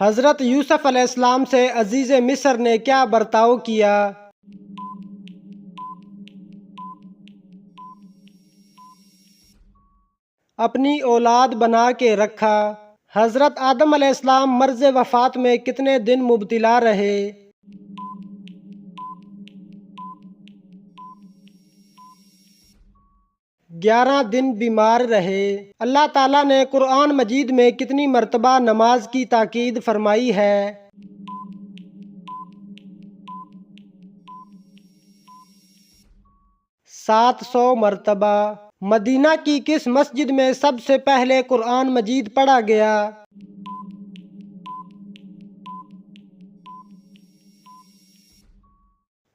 حضرت یوسف علیہ السلام سے عزیز مصر نے کیا برتاؤ کیا؟ اپنی اولاد بنا کے رکھا۔ حضرت آدم علیہ السلام مرض وفات میں کتنے دن مبتلا رہے؟ 11 دن بیمار رہے۔ اللہ تعالیٰ نے قرآن مجید میں کتنی مرتبہ نماز کی تاکید فرمائی ہے؟ 700 مرتبہ۔ مدینہ کی کس مسجد میں سب سے پہلے قرآن مجید پڑھا گیا؟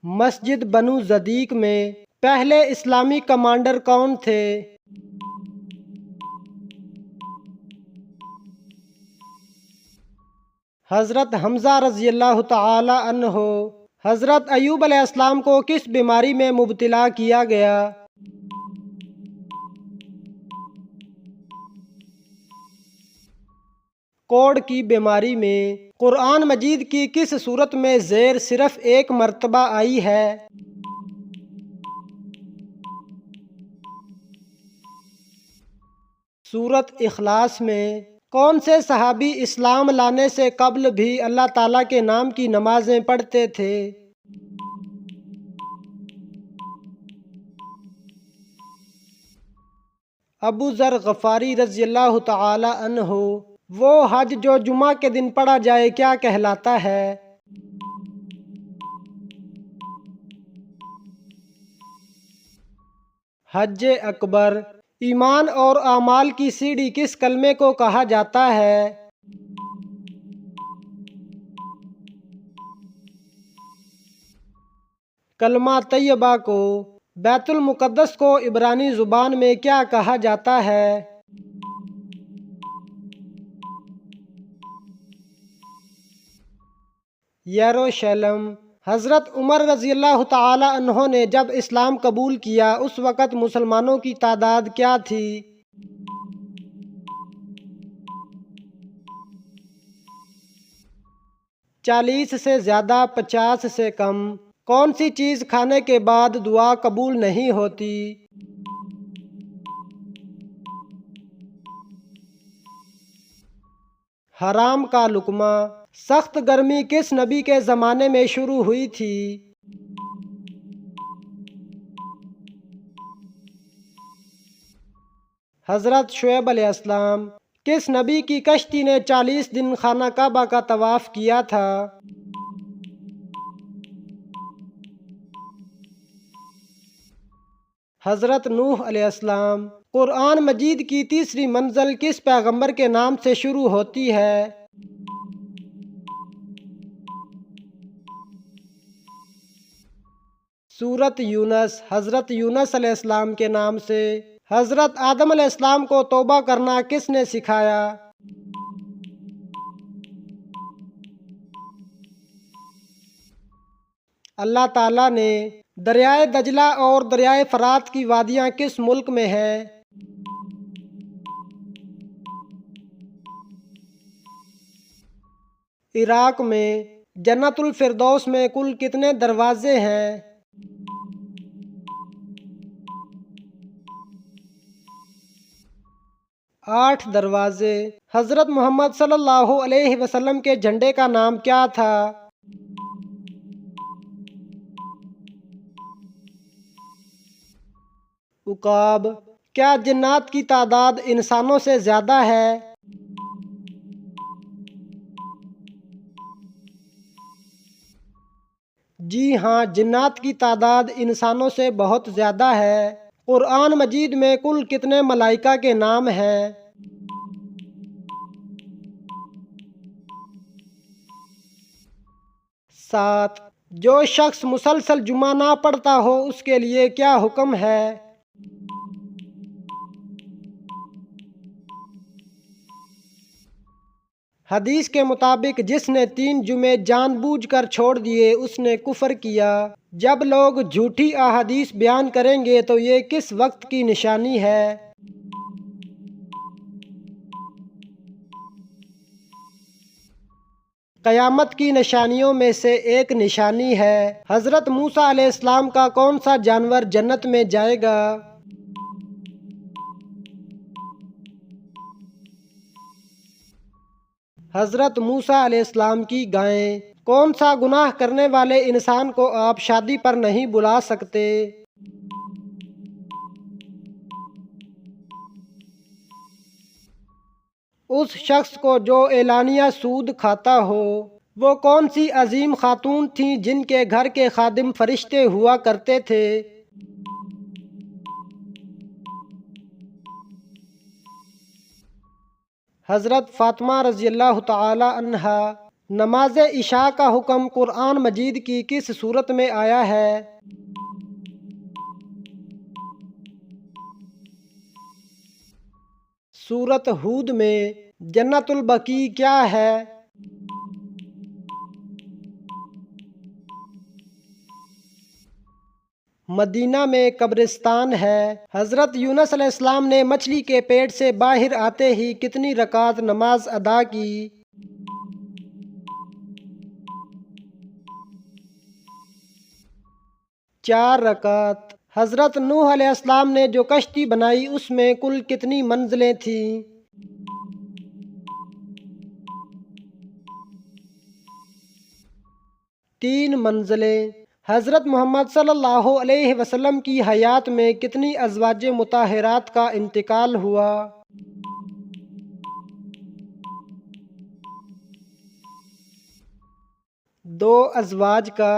مسجد بنو صدیق میں۔ پہلے اسلامی کمانڈر کون تھے؟ حضرت حمزہ رضی اللہ تعالی عنہ۔ حضرت ایوب علیہ السلام کو کس بیماری میں مبتلا کیا گیا؟ کوڑ کی بیماری میں۔ قرآن مجید کی کس سورت میں زیر صرف ایک مرتبہ آئی ہے؟ سورت اخلاص میں۔ کون سے صحابی اسلام لانے سے قبل بھی اللہ تعالیٰ کے نام کی نمازیں پڑھتے تھے؟ ابو ذر غفاری رضی اللہ تعالی عنہ۔ وہ حج جو جمعہ کے دن پڑھا جائے کیا کہلاتا ہے؟ حج اکبر۔ ایمان اور اعمال کی سیڑھی کس کلمے کو کہا جاتا ہے؟ کلمہ طیبہ کو۔ بیت المقدس کو عبرانی زبان میں کیا کہا جاتا ہے؟ یروشلم۔ حضرت عمر رضی اللہ تعالی عنہ نے جب اسلام قبول کیا اس وقت مسلمانوں کی تعداد کیا تھی؟ 40 سے زیادہ، 50 سے کم۔ کون سی چیز کھانے کے بعد دعا قبول نہیں ہوتی؟ حرام کا لقمہ۔ سخت گرمی کس نبی کے زمانے میں شروع ہوئی تھی؟ حضرت شعیب علیہ السلام۔ کس نبی کی کشتی نے 40 دن خانہ کعبہ کا طواف کیا تھا؟ حضرت نوح علیہ السلام۔ قرآن مجید کی تیسری منزل کس پیغمبر کے نام سے شروع ہوتی ہے؟ سورت یونس۔ حضرت یونس علیہ السلام کے نام سے۔ حضرت آدم علیہ السلام کو توبہ کرنا کس نے سکھایا؟ اللہ تعالیٰ نے۔ دریائے دجلہ اور دریائے فرات کی وادیاں کس ملک میں ہیں؟ عراق میں۔ جنت الفردوس میں کل کتنے دروازے ہیں؟ 8 دروازے۔ حضرت محمد صلی اللہ علیہ وسلم کے جھنڈے کا نام کیا تھا؟ عقاب۔ کیا جنات کی تعداد انسانوں سے زیادہ ہے؟ جی ہاں، جنات کی تعداد انسانوں سے بہت زیادہ ہے۔ قرآن مجید میں کل کتنے ملائکہ کے نام ہیں؟ 7۔ جو شخص مسلسل جمعہ نہ پڑھتا ہو اس کے لیے کیا حکم ہے؟ حدیث کے مطابق جس نے 3 جمعے جان بوجھ کر چھوڑ دیے اس نے کفر کیا۔ جب لوگ جھوٹی احادیث بیان کریں گے تو یہ کس وقت کی نشانی ہے؟ قیامت کی نشانیوں میں سے ایک نشانی ہے حضرت موسیٰ علیہ السلام کا کون سا جانور جنت میں جائے گا؟ حضرت موسیٰ علیہ السلام کی گائیں۔ کون سا گناہ کرنے والے انسان کو آپ شادی پر نہیں بلا سکتے؟ اس شخص کو جو اعلانیہ سود کھاتا ہو۔ وہ کون سی عظیم خاتون تھیں جن کے گھر کے خادم فرشتے ہوا کرتے تھے؟ حضرت فاطمہ رضی اللہ تعالی عنہا۔ نماز عشاء کا حکم قرآن مجید کی کس صورت میں آیا ہے؟ سورۃ ہود میں۔ جنت البقیع کیا ہے؟ مدینہ میں قبرستان ہے۔ حضرت یونس علیہ السلام نے مچھلی کے پیٹ سے باہر آتے ہی کتنی رکعت نماز ادا کی؟ 4 رکعت۔ حضرت نوح علیہ السلام نے جو کشتی بنائی اس میں کل کتنی منزلیں تھیں؟ 3 منزلیں۔ حضرت محمد صلی اللہ علیہ وسلم کی حیات میں کتنی ازواج مطہرات کا انتقال ہوا؟ 2 ازواج کا۔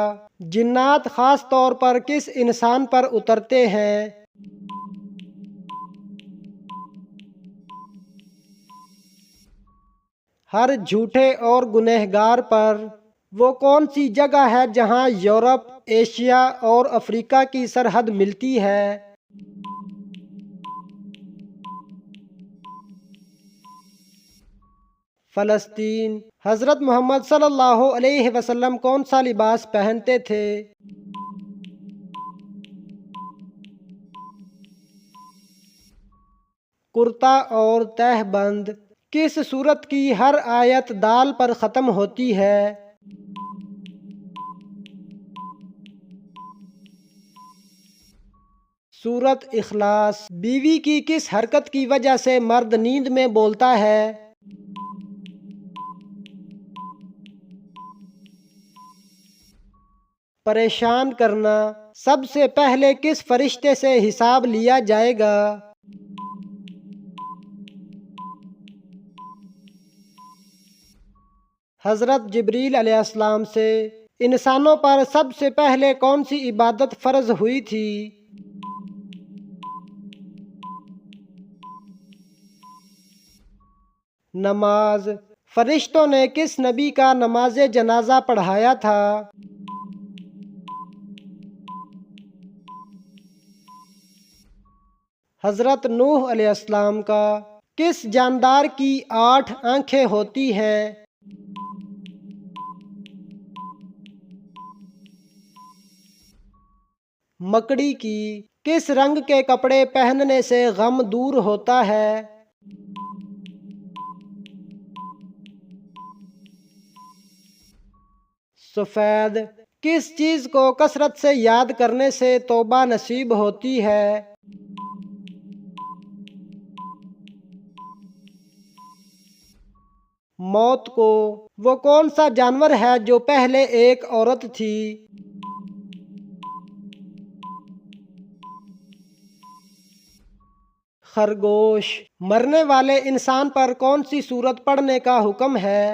جنات خاص طور پر کس انسان پر اترتے ہیں؟ ہر جھوٹے اور گنہگار پر۔ وہ کون سی جگہ ہے جہاں یورپ، ایشیا اور افریقہ کی سرحد ملتی ہے؟ فلسطین۔ حضرت محمد صلی اللہ علیہ وسلم کون سا لباس پہنتے تھے؟ کرتا اور تہہ بند۔ کس سورت کی ہر آیت دال پر ختم ہوتی ہے؟ سورت اخلاص۔ بیوی کی کس حرکت کی وجہ سے مرد نیند میں بولتا ہے؟ پریشان کرنا۔ سب سے پہلے کس فرشتے سے حساب لیا جائے گا؟ حضرت جبریل علیہ السلام سے۔ انسانوں پر سب سے پہلے کون سی عبادت فرض ہوئی تھی؟ نماز۔ فرشتوں نے کس نبی کا نماز جنازہ پڑھایا تھا؟ حضرت نوح علیہ السلام کا۔ کس جاندار کی 8 آنکھیں ہوتی ہیں؟ مکڑی کی۔ کس رنگ کے کپڑے پہننے سے غم دور ہوتا ہے؟ سفید۔ کس چیز کو کثرت سے یاد کرنے سے توبہ نصیب ہوتی ہے؟ موت کو۔ وہ کون سا جانور ہے جو پہلے ایک عورت تھی؟ خرگوش۔ مرنے والے انسان پر کون سی سورت پڑھنے کا حکم ہے؟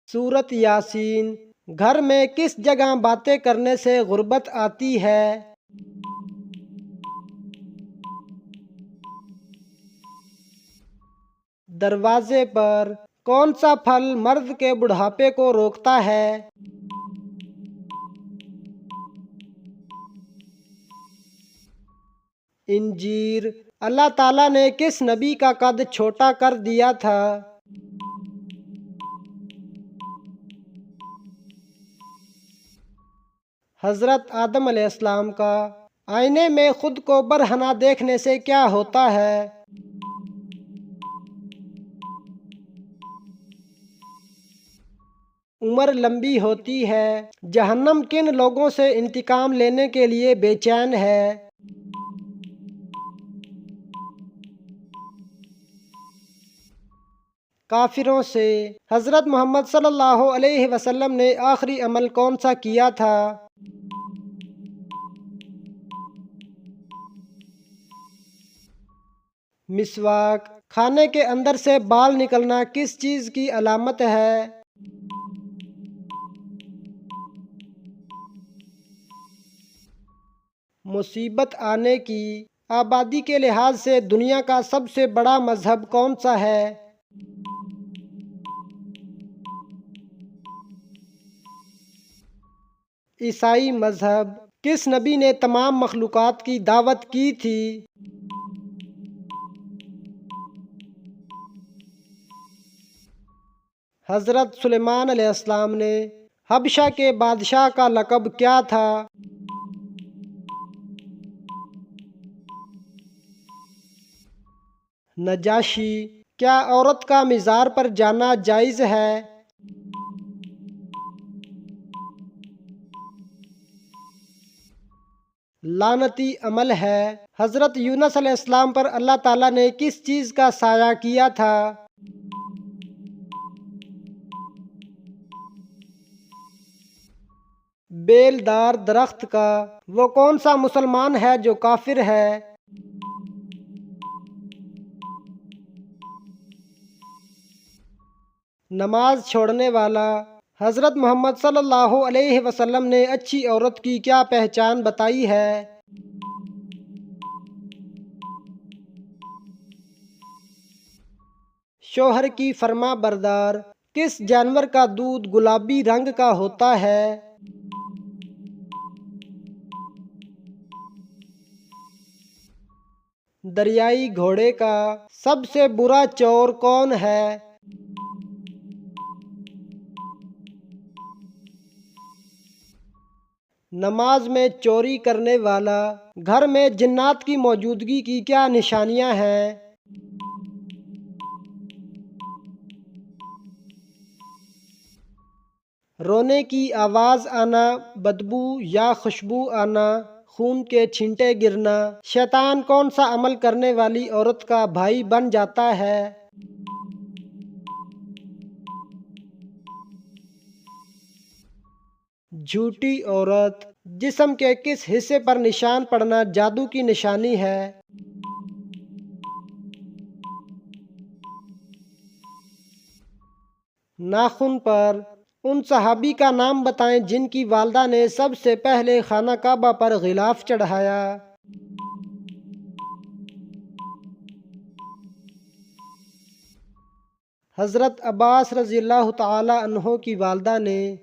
سورت یاسین۔ گھر میں کس جگہ باتیں کرنے سے غربت آتی ہے؟ دروازے پر۔ کون سا پھل مرد کے بڑھاپے کو روکتا ہے؟ انجیر۔ اللہ تعالیٰ نے کس نبی کا قد چھوٹا کر دیا تھا؟ حضرت آدم علیہ السلام کا۔ آئینے میں خود کو برہنہ دیکھنے سے کیا ہوتا ہے؟ عمر لمبی ہوتی ہے، جہنم کن لوگوں سے انتقام لینے کے لیے بے چین ہے؟ کافروں سے۔ حضرت محمد صلی اللہ علیہ وسلم نے آخری عمل کون سا کیا تھا؟ مسواک۔ کھانے کے اندر سے بال نکلنا کس چیز کی علامت ہے؟ مصیبت آنے کی۔ آبادی کے لحاظ سے دنیا کا سب سے بڑا مذہب کون سا ہے؟ عیسائی مذہب۔ کس نبی نے تمام مخلوقات کی دعوت کی تھی؟ حضرت سلیمان علیہ السلام نے۔ حبشہ کے بادشاہ کا لقب کیا تھا؟ نجاشی۔ کیا عورت کا مزار پر جانا جائز ہے؟ لعنتی عمل ہے۔ حضرت یونس علیہ السلام پر اللہ تعالیٰ نے کس چیز کا سایہ کیا تھا؟ بیل دار درخت کا۔ وہ کون سا مسلمان ہے جو کافر ہے؟ نماز چھوڑنے والا۔ حضرت محمد صلی اللہ علیہ وسلم نے اچھی عورت کی کیا پہچان بتائی ہے؟ شوہر کی فرما بردار۔ کس جانور کا دودھ گلابی رنگ کا ہوتا ہے؟ دریائی گھوڑے کا۔ سب سے برا چور کون ہے؟ نماز میں چوری کرنے والا۔ گھر میں جنات کی موجودگی کی کیا نشانیاں ہیں؟ رونے کی آواز آنا، بدبو یا خوشبو آنا، خون کے چھینٹے گرنا۔ شیطان کون سا عمل کرنے والی عورت کا بھائی بن جاتا ہے؟ جھوٹی عورت۔ جسم کے کس حصے پر نشان پڑنا جادو کی نشانی ہے؟ ناخن پر۔ ان صحابی کا نام بتائیں جن کی والدہ نے سب سے پہلے خانہ کعبہ پر غلاف چڑھایا۔ حضرت عباس رضی اللہ تعالی عنہ کی والدہ نے